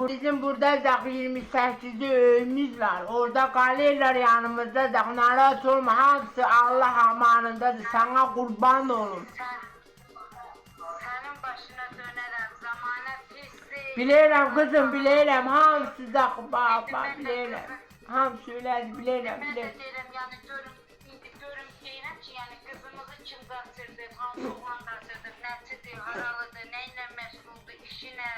Bizim burada da 28'i öyümüz var. Orada kalırlar yanımızda da. Narahat olma, hamısı Allah amanındadır. Sana kurban olun. Senin başına dönerem, zamana pislik. Bilirəm kızım, bilirəm. Hamısı da bilirəm. Hamısı öyle bilirəm. Ben de derim yani görüm deyirəm ki yani kızımızı kim qaçırdı, hangi oğlan qaçırdı, nəçidir, haralıdır, neyle məşğuldur, işinə,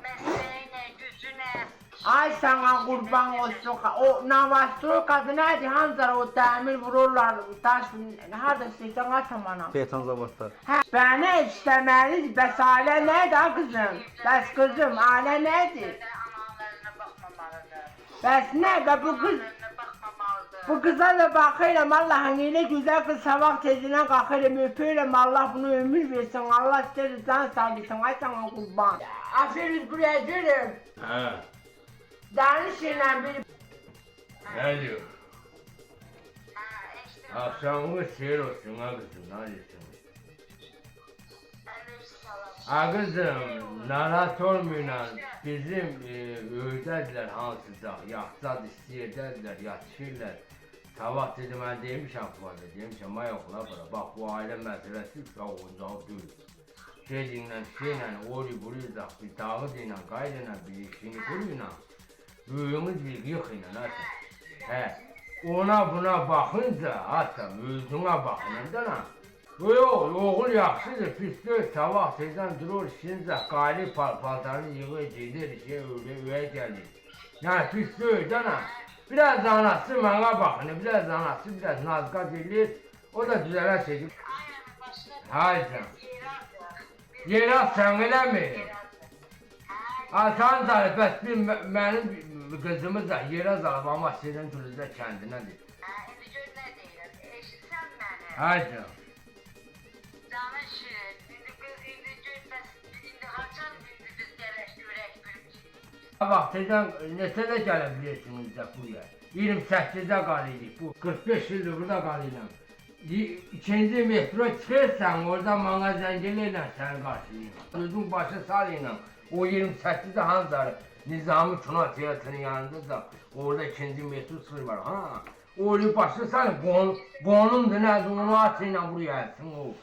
mesleğine, gücüne. Ay sana kurban olsun. O Navastroyka nedir? Hanzara o demir vururlar. Taş, harada istəyirsən açam anam. Şeytan zavatlar. Hə, bəni istəməlidir. Bəs ailə nədir kızım? Bəs kızım, ailə nədir? Analarına baxmamalıdır. Bəs nə? Və bu kız... Analarına baxmamalıdır. Bu kıza da bakıyorum, Allah'ın öyle güzel kız, sabah tezine kalkıyorum, öpüyorum, Allah bunu ömür versin, Allah size rızan sağlasın, ay sana kurban. Aferin buraya görüm. Ha, Danışın bir... ne diyor? Ha, işte Akşamımız şehir olsun ha kızım, ne diyorsun? salam. Ha kızım, narahat olmayın ha. Bizim öğüdədirlər hansıca, yaxşad istəyirdədirlər, yatışırlar. Sabah dedim, mən demişəm fazla, demişəm, ay oğula bura, bax bu ailə məsələsi uşaq ocağı deyil. Şeylə, ori-buri, bir dağı deyilən, qaydıyla, bir işini quruyla, böyümüz bir yıxıyla, hatta. Hə, ona buna baxınca, hatta özünə baxınca, yox, oğul yaxşıdır, pis deyil, sabah tezdən durur, işinizə, qaylı paltarını yığır, gedir, öyə gəlir. Yəni pis deyil, biraz anası mənə baxın, biraz anası, biraz nazqaz edir, o da düzələ çəkib. Ayağının başına Haydi. yerardır. Yeraz sən eləmi? Ha, Atan zarı, bəs bir mənim qızımız da Yeraz alıb, amma sizin Gülüzdə kəndinədir. indi gör nə deyirəm, eşitsən məni? Haydi. Danışın, indi gör, bəs indi haçan indi biz gərək görək bir. Bax, tezdən neçədə gələ bilirsiniz də buraya? 28-də qalıyıq, bu 45 ildir burada qalıyım. İkinci metro çıxırsan, orada mənə zəngiləylə səni qarşılayım. Özün başı salıyla, o 28-də hanzarı Nizami Kino Teatrının yanında da orada ikinci metro çıxır var, ha? O başı salıyım, qonumdur, nədir, onu atıyla buraya gəlsin o.